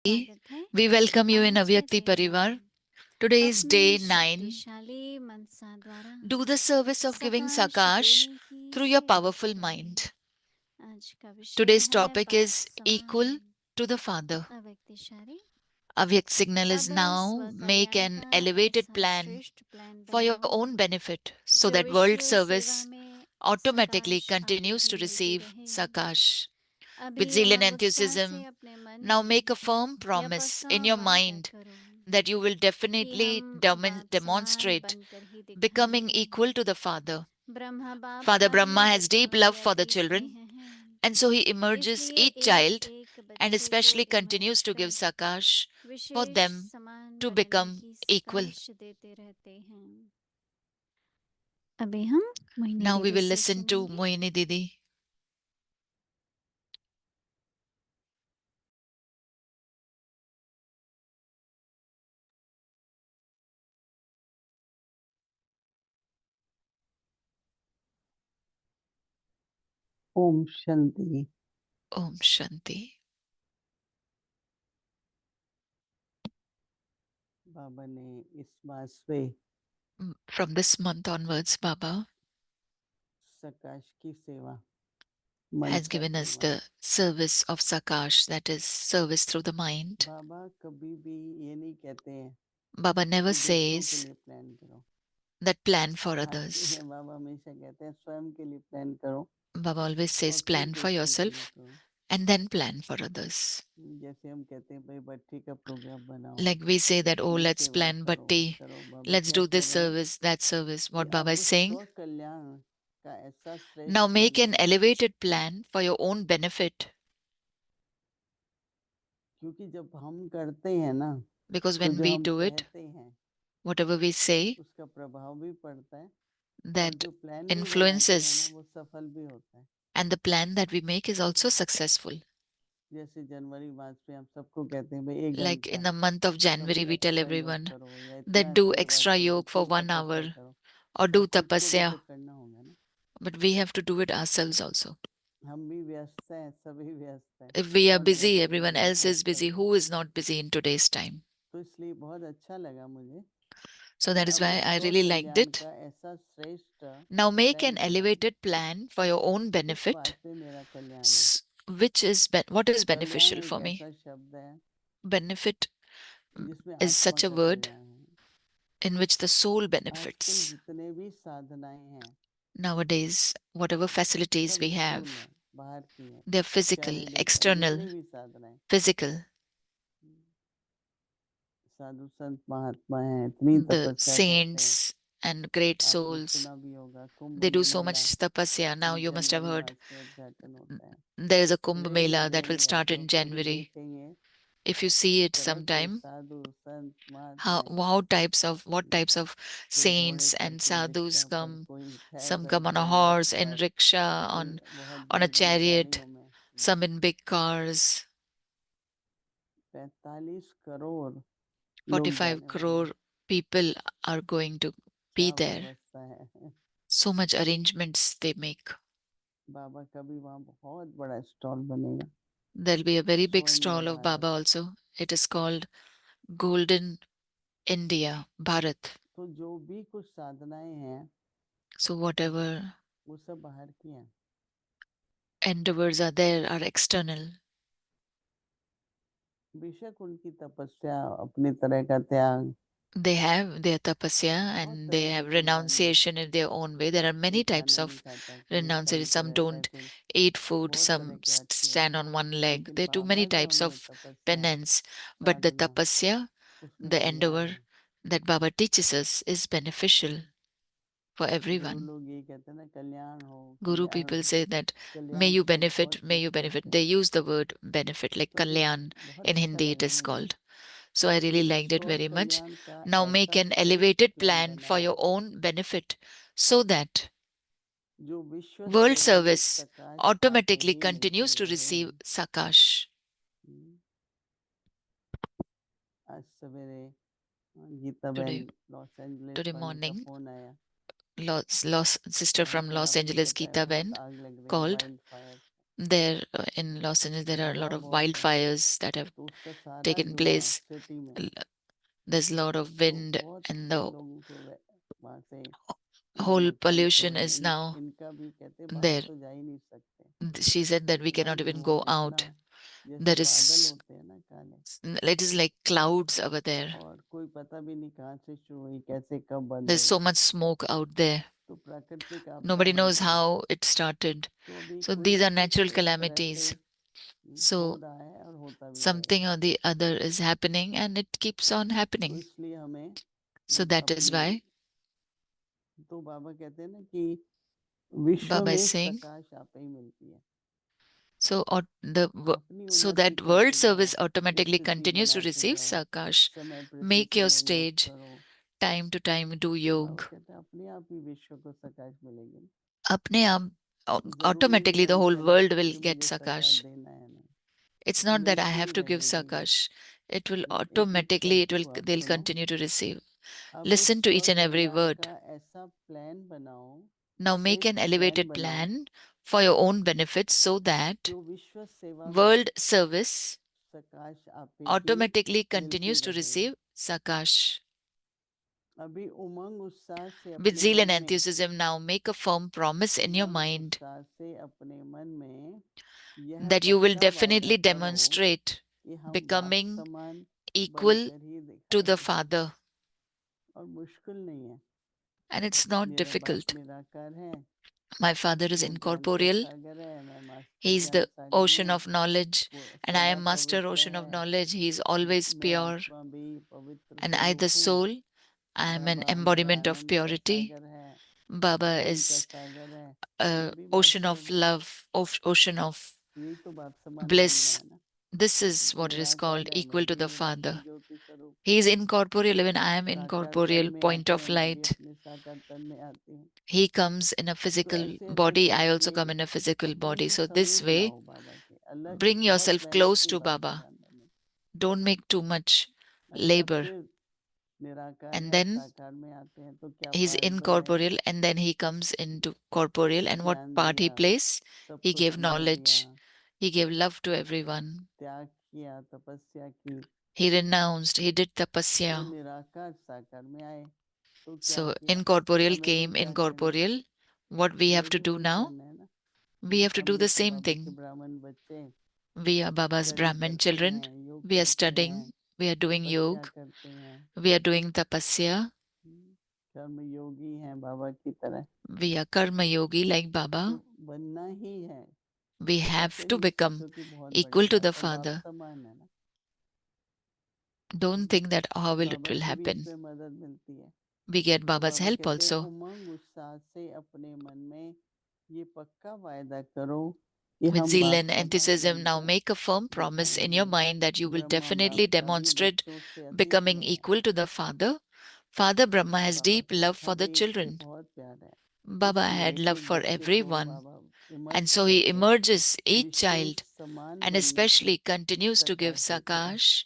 स्वागत है। We welcome you in आज मैं Avyakti तैयार Parivar. हूँ Today is अपने day 9. शक्तिशाली मनसा द्वारा Do the service of giving सकाश Sakash देने की through your सेवा powerful करो। mind. आज का विषय Today's है topic पाठ is equal समान to the Father. अव्यक्तिशाली। Avyak signal is अब now स्व make कल्याण an का elevated ऐसा plan श्रेष्ठ प्लान for your बनाओ own benefit so जो that world विश्व सेवा service में automatically सकाश आते continues ही to मिलती receive रहे। Sakash. With अभी zeal and अमोघ उत्साह से enthusiasm, अपने मन now में make a firm यह promise in प्रस्ताव your वाचा mind करो that you will कि definitely हम बाप समान demonstrate बनकर ही becoming दिखाएंगे। equal to the Father. Brahma बाप Father का Brahma भी has deep love दिखावे for the अति children, स्नेह है, and so he emerges इसलिए each एक child एक and बच्चे को especially continues emerge to give कर Sakash for विशेष them समान to बनाने become की equal. सकाश देते रहते हैं। अभी हम मोहिनी Now we दीदी will से listen to सुनेंगे। Mohini Didi. Om Shanti. Om Shanti. बाबा ने इस मास में From this month onwards, Baba सकाश की सेवा has मनसा given us सेवा। the service of Sakash, that is service through the mind. बाबा कभी भी ये नहीं कहते हैं Baba never कि दूसरों के says लिए प्लान करो। that plan for Bharti others. में बाबा हमेशा कहते हैं स्वयं के लिए प्लान करो Baba always और says फिर plan for दूसरों के लिए yourself करो। and then plan for others. जैसे हम कहते हैं भाई भट्टी का प्रोग्राम बनाओ, Like we say that, oh, ये let's सेवा plan करो Bhatti, करो। बाबा let's क्या do कह this रहे हैं service, that service. कि What Baba अब is saying, स्व कल्याण का ऐसा श्रेष्ठ now make प्लान an बनाओ, elevated plan for your own benefit. क्योंकि जब हम करते हैं ना Because तो when जो we हम do it, कहते हैं whatever we say, उसका प्रभाव भी पड़ता है और that जो प्लान भी बनाते हैं ना influences, वो सफल भी होता है। and the plan that we make is also successful. जैसे जनवरी मास में हम सबको कहते हैं भाई 1 Like घंटा in the month of January, कभी we tell एक्स्ट्रा योग everyone करो या इतना that do सेवा extra करो, yoga for इतनी 1 hour तपस्या करो, or तो do खुद को भी तो tapasya, करना होगा ना। but we have to do it ourselves also. हम भी व्यस्त हैं, सभी व्यस्त हैं, If we are कौन busy, व्यस्त everyone नहीं है else is आजकल। busy. Who is not busy in today's time? तो इसलिए बहुत अच्छा लगा मुझे So कि that is अब why I स्व really liked कल्याण it. का ऐसा श्रेष्ठ Now make प्लान an बनाओ। elevated plan for your own किस benefit, बात पे मेरा कल्याण है? which is what is Kalyan beneficial एक for me. ऐसा शब्द है Benefit जिसमें is आत्मा such a का word कल्याण है। in which the soul आजकल benefits. जितने भी साधनाएं हैं Nowadays, whatever facilities सब we स्थूल have, है, बाहर की है, they're physical, शारीरिक है। external, जितनी भी साधनाएं, physical. साधु संत महात्मा हैं, इतनी The तपस्या करते हैं। saints and great आपने souls, सुना भी होगा कुंभ they do so Mela much tapasya. Now you must have January heard मास में उद्घाटन होता है। there is a Kumbh मिलेंगे Mela that will मिलेंगे, आप start in लोग कभी January. देखेंगे If you see it तरह के sometime, Sadhu Sant how महात्माएं, what types of कोई घोड़े saints पर, and कोई sadhus रिक्शा पर, come. कोई Some पैदल, come on a कोई horse, बस in पर, rickshaw, कोई बहुत on a बड़ी बड़ी chariot, गाड़ियों में। some in big cars. 45 crore लोग 45 जाने वाले crore हैं। people are going to be क्या there. व्यवस्था है। So much arrangements they make. बाबा का भी वहाँ बहुत बड़ा स्टॉल बनेगा। There'll be a very big स्वर्णिम stall of Bharat. Baba also. It is called Golden India, Bharat. तो जो भी कुछ साधनाएं हैं So whatever वो सब बाहर की हैं। endeavors are there are external. बेशक उनकी तपस्या, अपनी तरह का त्याग, They have their tapasya बहुत and they तरह की have कुर्बानी है। renunciation in their own way. There are कोई many types खाना नहीं of खाता, कोई ऐसा renunciation. नहीं Some रहता है, don't कोई eat food, बहुत तरह some के व्रत किए, stand on one leg. लेकिन They do many बाबा का types उनमें of तपस्या, penance. But the Sadhana, tapasya, उसमें the कल्याण endeavor है। that Baba teaches us is beneficial for Guru everyone. लोग यही कहते हैं ना, कल्याण हो Guru कल्याण people हो। say that may Kalyan you शब्द बहुत benefit, may you use benefit. करते They हैं। use the word benefit, like तो इस Kalyan बहुत in अच्छा Hindi it लगा is मुझे called. So I really कि liked it स्व very much. कल्याण का Now make ऐसा an श्रेष्ठ elevated प्लान plan for बनाओ your own benefit so that जो विश्व world सेवा में service प्रकाश आते automatically ही मिलती continues to रहे। receive Sakash. आज सवेरे गीता बहन Today, लॉस एंजलिस today वाली का morning, फोन आया। Los sister वहाँ from पे Los आपने Angeles, बताया Geeta बहुत Ben, आग लग रही है, called. Wild fire. There in Los Angeles, there are a lot हवा of बहुत है wildfires that have तो उसका सारा taken धुआं place. सिटी में There's a lot of तो wind, बहुत and से the लोगों को वहां से whole नुकसान pollution तो is now इनका भी कहते बाहर there. तो जा ही नहीं सकते She said that we cannot रंग even वहाँ go इतना out. जैसे There बादल is, होते हैं ना काले it is like clouds over there. और कोई पता भी नहीं कहाँ से शुरू हुई कैसे कब बंद There's so होगी much smoke out there. तो प्राकृतिक आपदा Nobody है knows ये भी how it started. तो अभी So कोई these ना are कुछ natural तरह से calamities. हो So रहा है और होता भी रहेगा something or the other is happening, and it keeps on तो happening. इसलिए हमें So that is अपनी why तो बाबा कहते हैं ना कि विश्व Baba is में saying, प्रकाश आप ही मिलती है so अपनी so उन्नति that world करते जाओ service automatically स्थिति continues to बनाते receive जाओ Sakash. समय प्रति Make your समय योग stage, करो time to time do तो yoga. बाबा कहते हैं अपने आप ही विश्व को प्रकाश मिलेगी अपने आप जरूरी automatically the नहीं whole है world will कि get मुझे प्रकाश Sakash. देना है नहीं It's not that I मिलती have to give रहेगी Sakash. It will एक एक automatically, शब्द को आप they'll सुनो continue to receive. अब उस Listen to each स्वर and every भंडार word. का ऐसा प्लान बनाओ Now make an श्रेष्ठ प्लान elevated बनाओ plan for your own benefit so that जो विश्व सेवा में world service प्रकाश आप ही automatically मिलती continues to रहे receive Sakash. अभी उमंग उत्साह से With अपने zeal मन and में enthusiasm, now make a firm promise in your Umang mind उत्साह से अपने मन में यह that you will पक्का वायदा definitely करो demonstrate कि हम बाप becoming समान equal बनकर ही to the दिखाएंगे Father. और मुश्किल नहीं है And it's not मेरा बाप difficult. निराकार है My Father is वो ज्ञान का incorporeal. सागर है मैं He मास्टर is ज्ञान the सागर ocean हूँ of knowledge, वो and I सदा am Master पवित्र Ocean of है knowledge. He is always मैं pure. आत्मा भी पवित्र And I, the स्वरूप हूँ soul, I am an बाबा हमारा embodiment of आनंद का purity. सागर है Baba ज्ञान का is सागर है a अभी ocean master of love, ocean of यही तो बाप समान बनना bliss. है ना This is what it is निराकार called, है मैं equal to भी the निराकार Father. ज्योति स्वरूप He हूँ is incorporeal, even I am साकार तन incorporeal, में point आते of हैं मैं भी light. अपने साकार तन में आती हूँ He comes in a तो physical ऐसे ऐसे body. I also करके come in a physical अपने body. को So this समेट way, लाओ बाबा के अलग bring बहुत yourself मेहनत close नहीं to बाप Baba. बनाने में Don't make too much अच्छा labor. फिर निराकार And है then साकार में आते हैं तो क्या he's पाठ बनाया incorporeal, and then he comes into corporeal. And what ज्ञान part he दिया plays? He सबको gave समझ दिया knowledge. He gave love to everyone. त्याग किया तपस्या की He renounced. He did तो tapasya. निराकार साकार में आए तो क्या So किया incorporeal हमें भी came क्या करना है incorporeal. What we have हमें to भी do वही now? करना है ना We have to हम do भी the तो same बाबा के thing. ब्राह्मण बच्चे We are Baba's study Brahmin करते children. हैं योग We are करते हैं studying. We are doing तपस्या yoga. करते हैं We are doing tapasya. कर्म योगी हैं बाबा की तरह We are karma yogi like तो Baba. बनना ही है We ऐसे have to नहीं become सोचो कि बहुत equal बढ़िया to है the और बाप Father. समान है ना Don't think that how will it Baba will की भी happen. इसमें मदद मिलती है We get तो Baba's बाबा help कहते हैं also. उमंग उत्साह से अपने मन में ये पक्का वायदा करो कि With हम zeal बाप and समान enthusiasm, now बनकर make a firm promise in your दिखाएंगे mind that you will Brahma बाप definitely का भी demonstrate बच्चों से अधिक becoming स्नेह है equal to the Father. Father Brahma has Baba deep का love हर for the एक से children. बहुत प्यार है Baba इसलिए had एक love एक for बच्चे को everyone. Baba emerge And so he करके emerges each विशेष child समान and बनने की especially continues to give सकाश देते हैं Sakash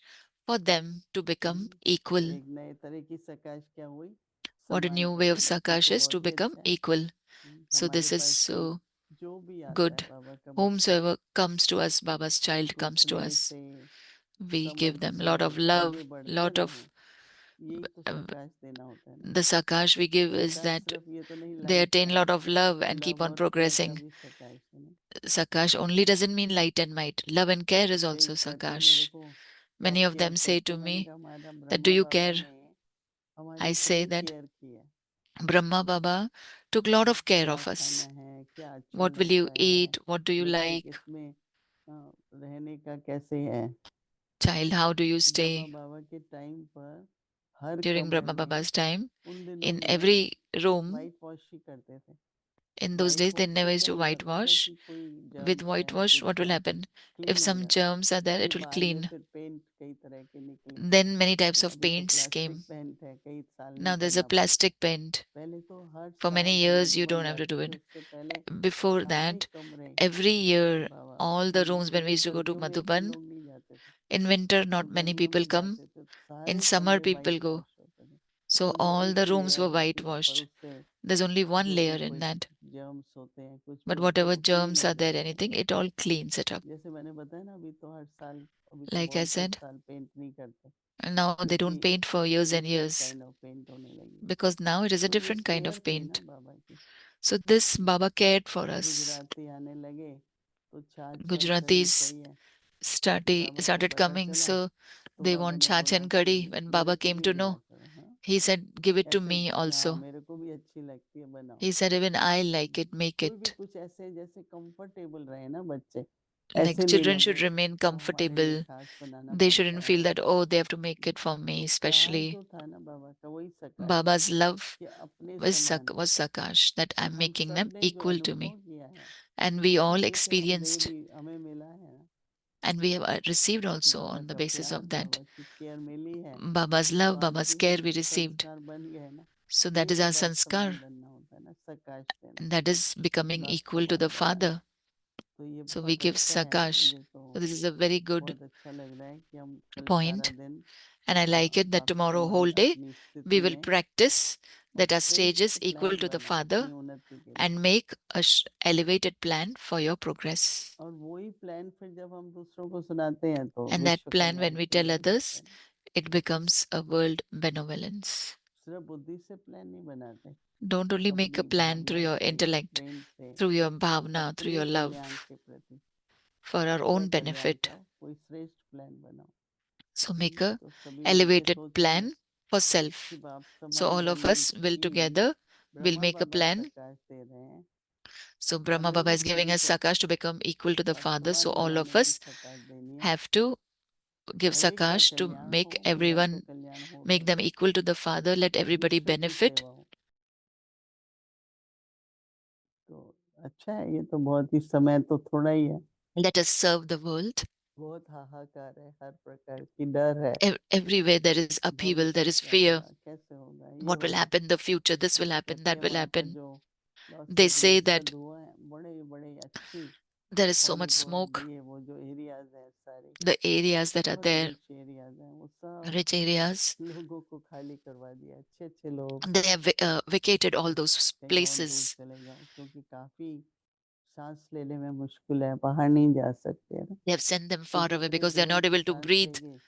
for them to become तो equal. एक नए तरह की सकाश क्या हुई What a new समानता way of बनी ये Sakash तो is to बहुत ही become अच्छा है equal. So हमारे this is पास में so जो भी आता है good. बाबा का बच्चा Whomsoever comes to us, Baba's child तो comes to स्नेह us. से We give Samarth them a से lot of love, आगे बढ़ते lot रहें of यही तो uh, सकाश देना होता है ना the Sakash we give is सकाश that सिर्फ ये तो नहीं they लाइट attain a का lot of love and keep love on और केयर का progressing. भी सकाश है ना Sakash only doesn't mean light and might. Love and care is कई also कहते हैं मेरे Sakash. को क्या Many of care them say करते to हो मैंने me कहा हमारा that, do Brahma you Baba care? ने हमारी I say इतनी that केयर की है Brahma Baba took a lot of care क्या of खाना us. है क्या अच्छा What will you लगता है eat? What do you बच्चे like? किसमें रहने का कैसे है Child, how do you Brahma stay? बाबा के टाइम पर हर During कमरे Brahma में Baba's time, उन दिनों in में every room, वाइट वॉश ही करते थे in those white days, they wash से never used क्या to होता था whitewash. कि कोई With जर्म्स है whitewash, what कुछ will है happen? If क्लीन हो some जाता germs are there, फिर it will बाद में clean. फिर पेंट कई तरह के निकले Then many types of अभी तो paints प्लास्टिक came. पेंट है कई साल नहीं Now there's a करना पड़ता plastic paint. पहले तो हर For साल many वाइट years, you बन don't have to जाते do थे it. उससे पहले Before सारे that, कमरे every year, Baba all the rooms, when we क्योंकि used to go to सर्दियों में इतने Madhuban, लोग नहीं जाते थे in winter, तो not many गर्मियों people में come. जाते थे तो In सारे summer, कमरे people वाइट go. वॉश होते थे So तो जो all एक the rooms लेयर were होती थी पर whitewashed. उससे There's only one जो layer भी in कोई that. germs होते हैं कुछ भी But होता है whatever वो clean germs हो are there, जाते हैं anything, it all cleans it up. जैसे मैंने बताया ना अभी तो हर साल अभी तो Like I बहुत said, साल पेंट नहीं करते and now they don't क्योंकि paint for years and different years kind of paint होने लगी है because now it is a तो ये different kind care of थी ना paint. बाबा की So this Baba cared for us. Gujarati आने लगे तो छाछ करनी Gujaratis चाहिए बाबा को started पता coming, चला so तो they बाबा want ने chach बोला and कि curry. When मेरे Baba को came भी to दिया know, करो हाँ he said, give it to कैसे me हाँ also. मेरे को भी अच्छी लगती है बनाओ He said, even I like it, make कोई भी it. कुछ ऐसे जैसे कंफर्टेबल रहे ना बच्चे Like ऐसे नहीं children लगे should remain वो हमारे लिए comfortable. खास बनाना They पड़ता shouldn't है feel that, oh, they have to make it for me, तो प्यार especially. जो था ना बाबा का वही सकाश था Baba's love कि अपने was, समान was Sakash, that और I'm हम making सब them ने जो equal to अनुभव me. किया है And we उसी all पे से हम दे experienced, भी हमें मिला है ना and we have received also Baba on the का basis प्यार of that. बाबा की केयर मिली है Baba's तो love, आज Baba's भी care हम we received. संस्कार बन गए ना So यही that is our बाबा के sanskar, समान बनना होता है ना सकाश देना and that is becoming बाप equal to समान the बनना Father. तो ये So we बहुत give अच्छा है Sakash. मुझे तो So this is a very good बहुत अच्छा लग रहा है कि हम कल सारा point, दिन and I like it that बाप tomorrow समान whole day अपनी we स्थिति will में practice और that our stage श्रेष्ठ is equal plan to the बनाए Father अपनी उन्नति के लिए and make a elevated plan for your progress. और वही प्लान फिर जब हम दूसरों को सुनाते हैं तो And that विश्व plan, when कल्याण we के लिए tell हो जाता others, है ना it becomes a world benevolence. सिर्फ बुद्धि से प्लान नहीं बनाते Don't only make a अपनी plan through भावना your से intellect, प्रेम से through your bhavna, through अपने your कल्याण love, के प्रति for our विश्व own कल्याण benefit. का कोई श्रेष्ठ प्लान बनाओ So make a तो सभी मिलके elevated सोचेंगे plan for कि self. बाप So समान all of बनने us will की together will Brahma make a Baba plan. सकाश दे रहे हैं So Brahma हमें Baba भी is giving सभी us को Sakash to become equal to the बाप Father. So समान all of बनाने की us सकाश देनी है have to give हर एक का Sakash to कल्याण हो make मेरा तो everyone, कल्याण हो make रहा them है equal to the Father. Let everybody विश्व की benefit. सेवा हो तो अच्छा है ये तो बहुत ही समय तो थोड़ा ही है Let us serve the world. बहुत हाहाकार है हर प्रकार की डर है Everywhere there is upheaval, there भविष्य is क्या fear. होगा कैसे होगा ये What will होगा happen in the future? This will happen, कहते that हैं will वहाँ पर happen. जो लॉस They say एंजलिस का that धुआं है बड़े बड़े अच्छी there is so much Hollywood smoke. ये वो जो एरियाज हैं सारे The areas that are बहुत there, रिच एरियाज हैं वो सब rich areas, लोगों को खाली करवा दिया अच्छे अच्छे लोगों को they have vacated all those कहीं और दूर places. चले जाओ क्योंकि काफी सांस लेने में मुश्किल है बाहर नहीं जा सकते है ना They have sent them far क्योंकि away इतने because they are जोर not की able to सांस breathe. लेंगे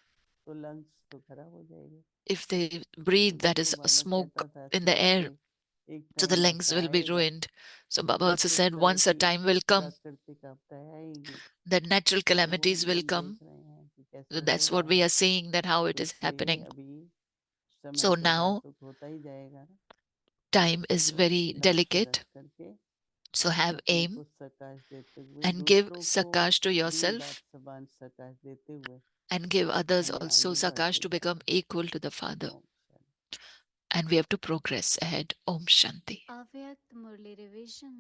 तो लंग्स तो खराब हो जाएंगे If they breathe, that तो is a बाबा कहता smoke था in the सोच air. के एक So the टाइम lungs ऐसा will be आएगा ruined. So जो Baba also जिस said तरह once a की time will come प्राकृतिक आपदाएं आएगी that natural तो वो calamities will हम देख come. रहे हैं कि कैसे So हो that's what रहा we है are seeing, that how it तो is इसलिए happening. अभी समय So तो now नाजुक होता ही जाएगा ना time is तो very लक्ष्य रख delicate. करके So have अपने aim को सकाश देते हुए and give दूसरों को Sakash to भी बाप yourself समान सकाश देते हुए and give others हमें also आगे Sakash बढ़ते to जाना become equal to the Father. Om Shanti And we have to progress ahead. Om Shanti. अव्यक्त मुरली रिवीजन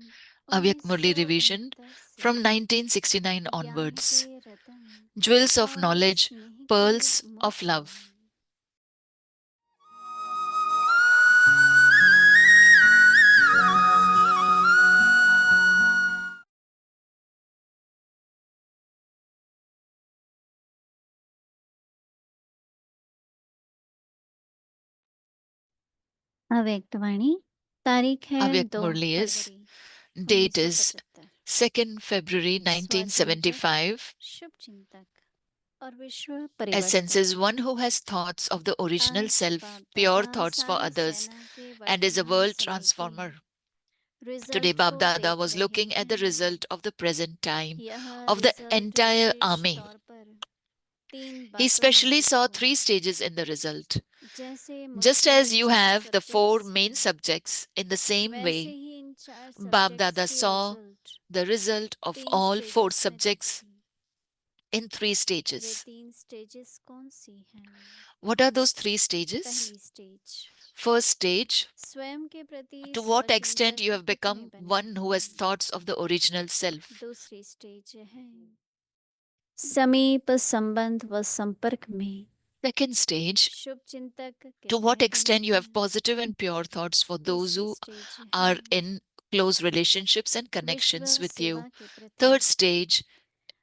Avyak Murli revision 1969 से from 1969 ज्ञान के onwards. रतन Jewels of और knowledge, स्नेह के pearls of मोती love. अव्यक्तवाणी तारीख है Avyak 2 Murli is, February date is 1975 2nd February स्वचिंतक 1975. शुभ चिंतक और विश्व परिवर्तक Essence is one who has thoughts of the original आज self, बाप pure दादा thoughts for सारी others, सेना के and is a वर्तमान world समय transformer. के Today, रिजल्ट Bab को Dada देख was रहे looking at the हैं result of the present time यह of the रिजल्ट entire विशेष army. तौर पर 3 He बातों में specially saw देखो 3 stages in the result. जैसे Just मुख्य as you 4 have the 4 subjects main हैं subjects, in the same वैसे way, ही इन 4 Bab सब्जेक्ट्स Dada के saw result the result of 3 all 4 stages में subjects देखे in 3 वे stages. 3 स्टेजेस कौन सी हैं What are those 3 stages? पहली stage First stage, स्वयं के प्रति to what extent you स्वचिंतक have कितने become बने one who has हैं thoughts of the original self. दूसरी स्टेज है समीप संबंध व संपर्क में Second stage, शुभ चिंतक to what कितने बने extent you have हैं positive and pure thoughts for those तीसरी who स्टेज are है in close relationships and विश्व connections with you. सेवा के प्रति Third stage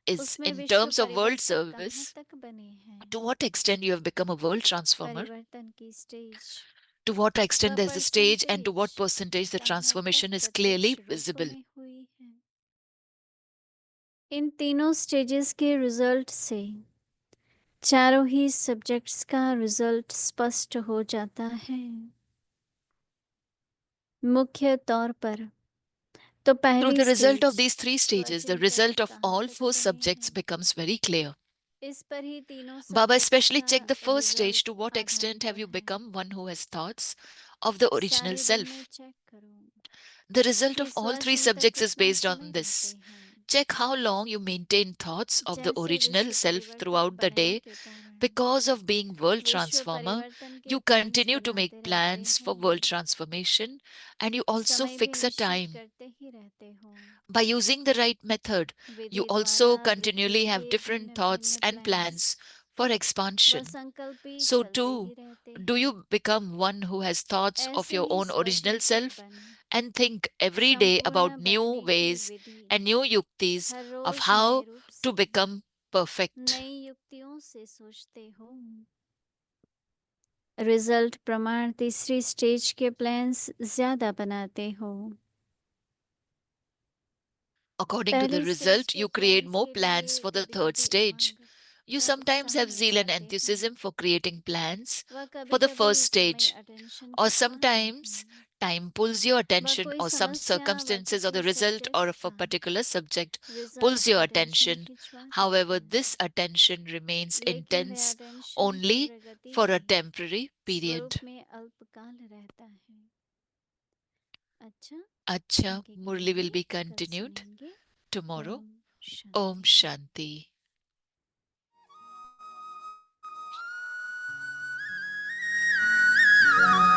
is उसमें in विश्व terms of world परिवर्तक कहाँ service, तक बने हैं to what extent you have become a world transformer. परिवर्तन की स्टेज to what extent वह there's a stage, and to what percentage percentage the कहाँ transformation तक is clearly प्रत्यक्ष रूप visible. में हुई है। इन तीनों स्टेजेस के रिजल्ट से चारों ही सब्जेक्ट्स का रिजल्ट स्पष्ट हो जाता है। मुख्य तौर पर तो Through पहली the result of stage these three stages, the वचन कर्म result of कहाँ all तक 4 रहे subjects हैं, becomes very clear. इस पर ही तीनों Baba सब्जेक्ट्स especially का checked the first stage, result to what extent आधारित have you है। become one who has thoughts of the original सारे दिन में self. चेक करो The result कि of all 3 स्वचिंतक subjects is कितना based समय on रहते this. हैं। Check how long you maintain thoughts of the जैसे original विश्व self परिवर्तक throughout the बनने day. के कारण Because of being world विश्व transformer, परिवर्तन के you plans continue to make बनाते रहते plans for हो, world transformation, and you also समय भी fix a निश्चित time. करते ही रहते हो। By using the right method, you Vidhi also द्वारा वृद्धि continually have के different भिन्न thoughts भिन्न and प्लान्स plans for व expansion. संकल्पी So चलते ही too, रहते do हैं। you become one who has thoughts of ऐसे your he own original स्वचिंतक self बन and think every day संपूर्ण about new बनने की ways Vidhi and new yuktis her of रोज नए how रूप to से become perfect? नई युक्तियों से सोचते हो। रिजल्ट प्रमाण तीसरी स्टेज के प्लान्स ज्यादा बनाते हो। According to the पहली स्टेज result, के you create प्लान्स more के plans लिए for the कभी third कभी stage. उमंग You व sometimes उत्साह have में zeal and जाते enthusiasm हैं for creating plans वह for कभी the कभी first समय stage, अटेंशन or खिंचवाते sometimes हैं। time pulls your वह attention, कोई or some समस्या व circumstances or किसी the result or subjects of a का particular subject pulls result your attention attention. खिंचवाते However, हैं, this attention remains लेकिन वह intense अटेंशन only तीव्र गति for a के temporary स्वरूप period. में अल्पकाल रहता है। अच्छा, Acha, आगे की Murli will कहानी be कल continued सुनेंगे। tomorrow. ओम Om शांति। Shanti.